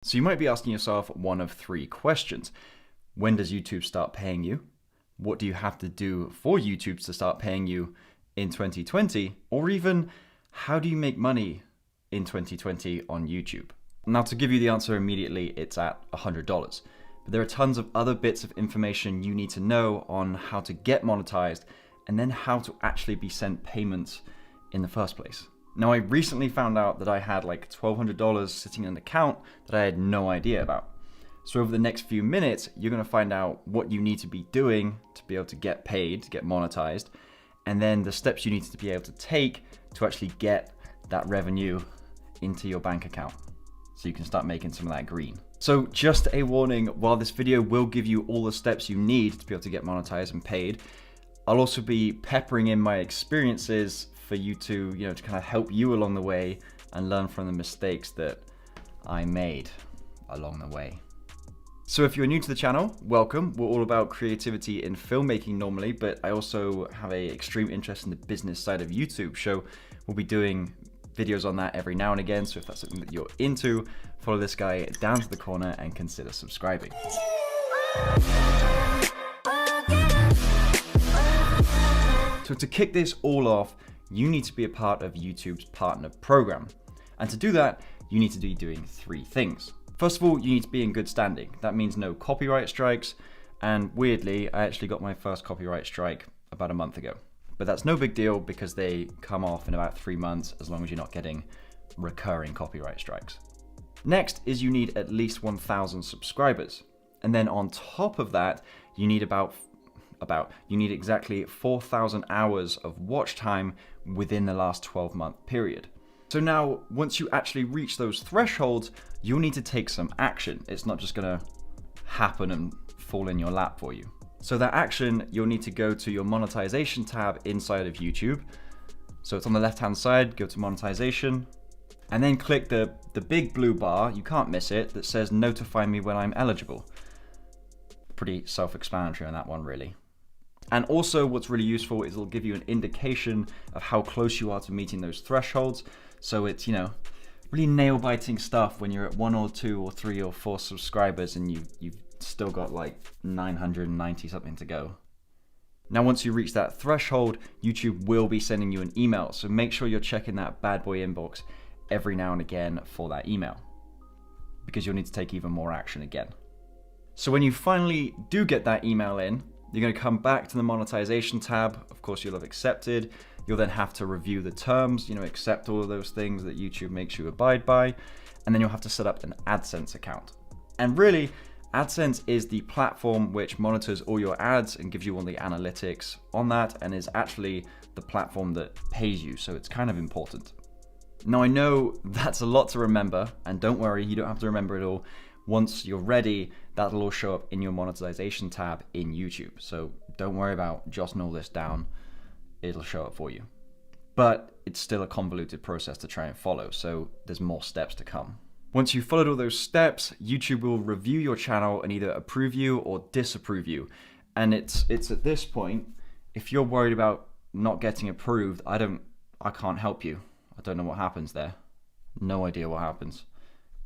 So you might be asking yourself one of three questions. When does YouTube start paying you? What do you have to do for YouTube to start paying you in 2020? Or even, how do you make money in 2020 on YouTube? Now, to give you the answer immediately, it's at $100. But there are tons of other bits of information you need to know on how to get monetized and then how to actually be sent payments in the first place. Now, I recently found out that I had like $1,200 sitting in an account that I had no idea about. So over the next few minutes, you're going to find out what you need to be doing to be able to get paid, to get monetized, and then the steps you need to be able to take to actually get that revenue into your bank account so you can start making some of that green. So just a warning, while this video will give you all the steps you need to be able to get monetized and paid, I'll also be peppering in my experiences for you to, to kind of help you along the way and learn from the mistakes that I made along the way. So if you're new to the channel, welcome. We're all about creativity in filmmaking normally, but I also have an extreme interest in the business side of YouTube. So we'll be doing videos on that every now and again. So if that's something that you're into, follow this guy down to the corner and consider subscribing. So to kick this all off, you need to be a part of YouTube's partner program. And to do that, you need to be doing three things. First of all, you need to be in good standing. That means no copyright strikes. And weirdly, I actually got my first copyright strike about a month ago. But that's no big deal because they come off in about 3 months as long as you're not getting recurring copyright strikes. Next is you need at least 1,000 subscribers. And then on top of that, you need you need exactly 4,000 hours of watch time within the last 12-month period. So now, once you actually reach those thresholds, you'll need to take some action. It's not just gonna happen and fall in your lap for you. So that action, you'll need to go to your monetization tab inside of YouTube. So it's on the left-hand side, go to monetization, and then click the big blue bar, you can't miss it, that says notify me when I'm eligible. Pretty self-explanatory on that one, really. And also what's really useful is it'll give you an indication of how close you are to meeting those thresholds. So it's, really nail-biting stuff when you're at 1 or 2 or 3 or 4 subscribers and you've still got like 990 something to go. Now, once you reach that threshold, YouTube will be sending you an email. So make sure you're checking that bad boy inbox every now and again for that email, because you'll need to take even more action again. So when you finally do get that email in, you're going to come back to the monetization tab. Of course, you'll have accepted. You'll then have to review the terms, accept all of those things that YouTube makes you abide by. And then you'll have to set up an AdSense account. And really, AdSense is the platform which monitors all your ads and gives you all the analytics on that, and is actually the platform that pays you. So it's kind of important. Now, I know that's a lot to remember, and don't worry, you don't have to remember it all. Once you're ready, that'll all show up in your monetization tab in YouTube. So don't worry about jotting all this down. It'll show up for you. But it's still a convoluted process to try and follow, so there's more steps to come. Once you've followed all those steps, YouTube will review your channel and either approve you or disapprove you. And it's at this point, if you're worried about not getting approved, I can't help you. I don't know what happens there. No idea what happens.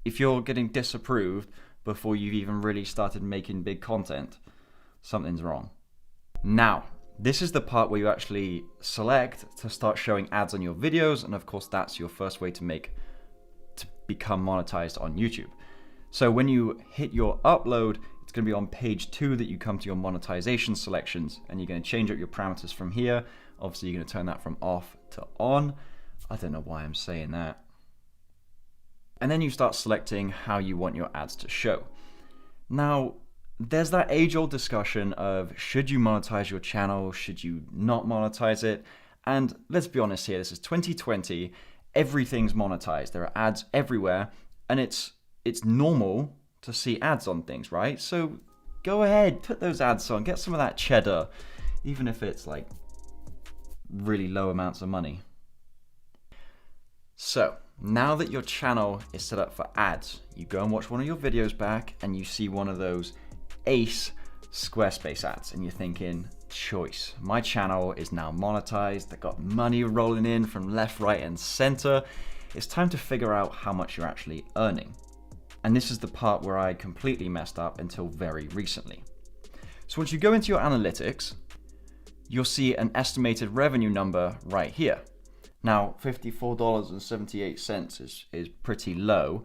If you're getting disapproved before you've even really started making big content, something's wrong. Now, this is the part where you actually select to start showing ads on your videos, and of course that's your first way to become monetized on YouTube. So when you hit your upload, it's going to be on page 2 that you come to your monetization selections, and you're going to change up your parameters from here. Obviously you're going to turn that from off to on. I don't know why I'm saying that. And then you start selecting how you want your ads to show. Now, there's that age-old discussion of should you monetize your channel, should you not monetize it? And let's be honest here, this is 2020, everything's monetized. There are ads everywhere, and it's normal to see ads on things, right? So go ahead, put those ads on, get some of that cheddar, even if it's like really low amounts of money. So now that your channel is set up for ads, you go and watch one of your videos back and you see one of those ace Squarespace ads and you're thinking, choice, my channel is now monetized, I've got money rolling in from left, right and center. It's time to figure out how much you're actually earning. And this is the part where I completely messed up until very recently. So once you go into your analytics, you'll see an estimated revenue number right here. Now, $54.78 is pretty low.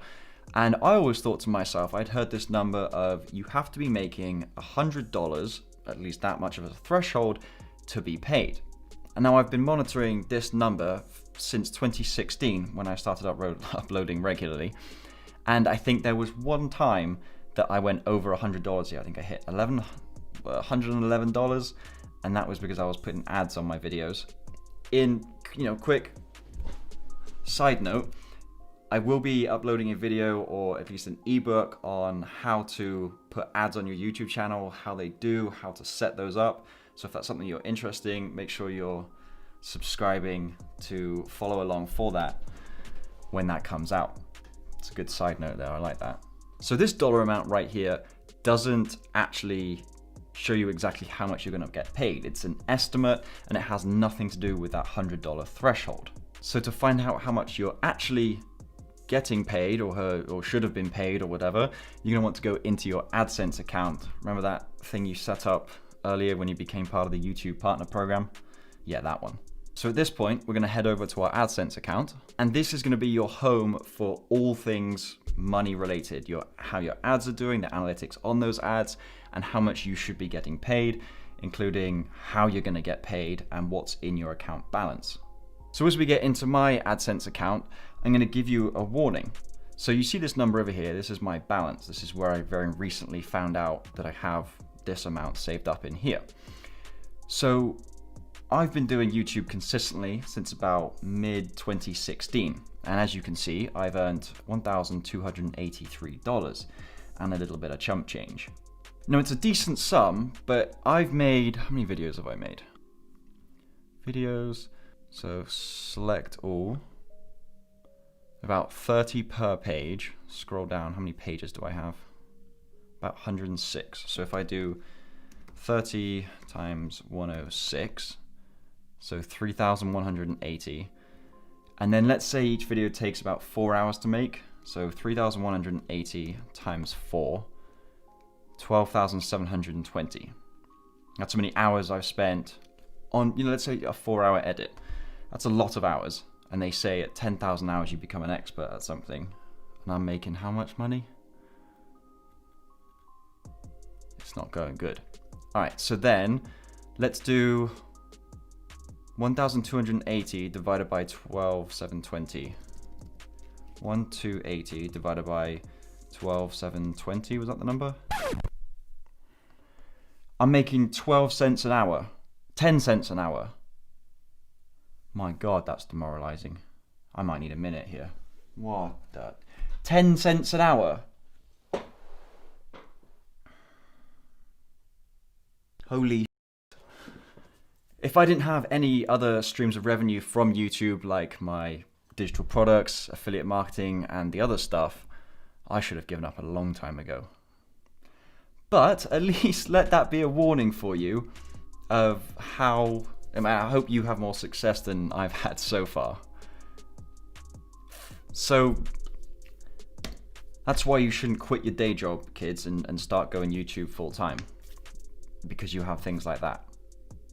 And I always thought to myself, I'd heard this number of you have to be making $100, at least that much of a threshold, to be paid. And now I've been monitoring this number since 2016 when I started uploading regularly. And I think there was one time that I went over $100 here. I think I hit $111, and that was because I was putting ads on my videos. In, quick side note, I will be uploading a video or at least an ebook on how to put ads on your YouTube channel, how they do, how to set those up. So if that's something you're interested in, make sure you're subscribing to follow along for that when that comes out. It's a good side note there, I like that. So this dollar amount right here doesn't actually show you exactly how much you're gonna get paid. It's an estimate and it has nothing to do with that $100 threshold. So to find out how much you're actually getting paid or should have been paid or whatever, you're gonna want to go into your AdSense account. Remember that thing you set up earlier when you became part of the YouTube partner program? Yeah, that one. So at this point, we're gonna head over to our AdSense account, and this is gonna be your home for all things money related, how your ads are doing, the analytics on those ads, and how much you should be getting paid, including how you're gonna get paid and what's in your account balance. So as we get into my AdSense account, I'm gonna give you a warning. So you see this number over here, this is my balance. This is where I very recently found out that I have this amount saved up in here. So I've been doing YouTube consistently since about mid-2016. And as you can see, I've earned $1,283 and a little bit of chump change. Now it's a decent sum, but I've made, how many videos have I made? Videos, so select all. About 30 per page. Scroll down, how many pages do I have? About 106. So if I do 30 times 106, so 3,180. And then let's say each video takes about 4 hours to make. So 3,180 times 4, 12,720. That's how many hours I've spent on, let's say a 4-hour edit. That's a lot of hours. And they say at 10,000 hours you become an expert at something. And I'm making how much money? It's not going good. All right, so then let's do 1,280 divided by 12,720. 1,280 divided by 12,720, was that the number? I'm making 12 cents an hour, 10 cents an hour. My God, that's demoralizing. I might need a minute here. What the? 10 cents an hour? Holy. If I didn't have any other streams of revenue from YouTube, like my digital products, affiliate marketing, and the other stuff, I should have given up a long time ago. But at least let that be a warning for you of how, I hope you have more success than I've had so far. So that's why you shouldn't quit your day job, kids, and start going YouTube full time, because you have things like that.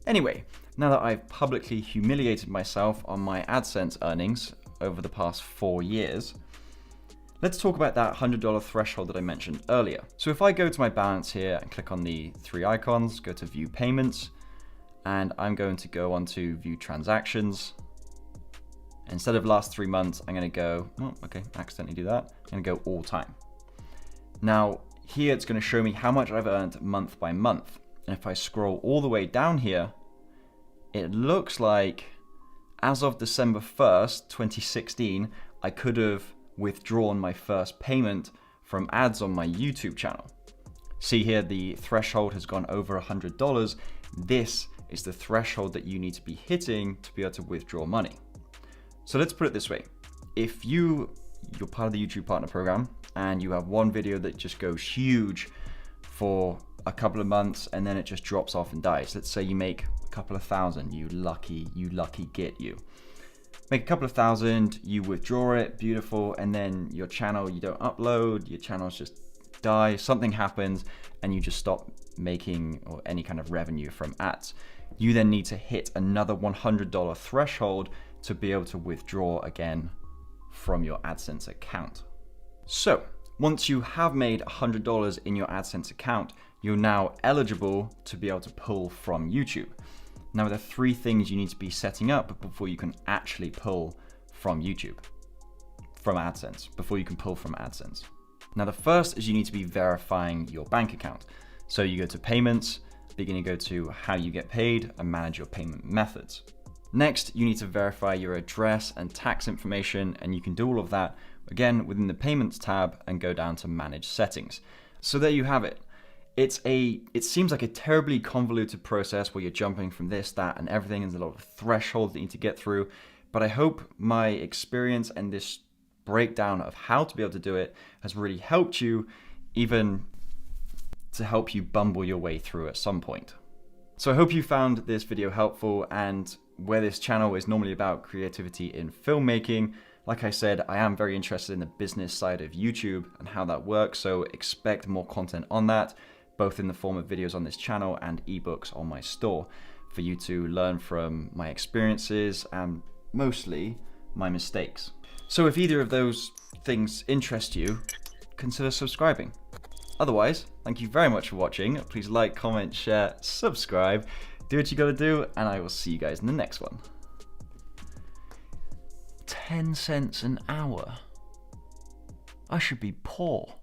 Anyway, now that I've publicly humiliated myself on my AdSense earnings over the past 4 years, let's talk about that $100 threshold that I mentioned earlier. So if I go to my balance here and click on the 3 icons, go to view payments, and I'm going to go on to view transactions. Instead of last 3 months, I'm gonna go, oh, okay, accidentally do that. I'm gonna go all time. Now, here it's gonna show me how much I've earned month by month. And if I scroll all the way down here, it looks like as of December 1st, 2016, I could have withdrawn my first payment from ads on my YouTube channel. See here, the threshold has gone over $100. This is the threshold that you need to be hitting to be able to withdraw money. So let's put it this way. If you're part of the YouTube partner program and you have one video that just goes huge for a couple of months and then it just drops off and dies. Let's say you make a couple of thousand, you lucky git you. make a couple of thousand, you withdraw it, beautiful, and then your channel, you don't upload, your channels just die, something happens, and you just stop making or any kind of revenue from ads. You then need to hit another $100 threshold to be able to withdraw again from your AdSense account. So once you have made $100 in your AdSense account, you're now eligible to be able to pull from YouTube. Now there are 3 things you need to be setting up before you can actually pull from YouTube, from AdSense, before you can pull from AdSense. Now the first is you need to be verifying your bank account. So you go to payments, you're going to go to how you get paid and manage your payment methods. Next, you need to verify your address and tax information, and you can do all of that again within the payments tab and go down to manage settings. So there you have it. It seems like a terribly convoluted process where you're jumping from this, that, and everything. There's a lot of thresholds that you need to get through, but I hope my experience and this breakdown of how to be able to do it has really helped you, even to help you bumble your way through at some point. So I hope you found this video helpful, and where this channel is normally about creativity in filmmaking, like I said, I am very interested in the business side of YouTube and how that works, so expect more content on that, both in the form of videos on this channel and ebooks on my store, for you to learn from my experiences and mostly my mistakes. So if either of those things interest you, consider subscribing. Otherwise, thank you very much for watching. Please like, comment, share, subscribe, do what you gotta do, and I will see you guys in the next one. 10 cents an hour. I should be poor.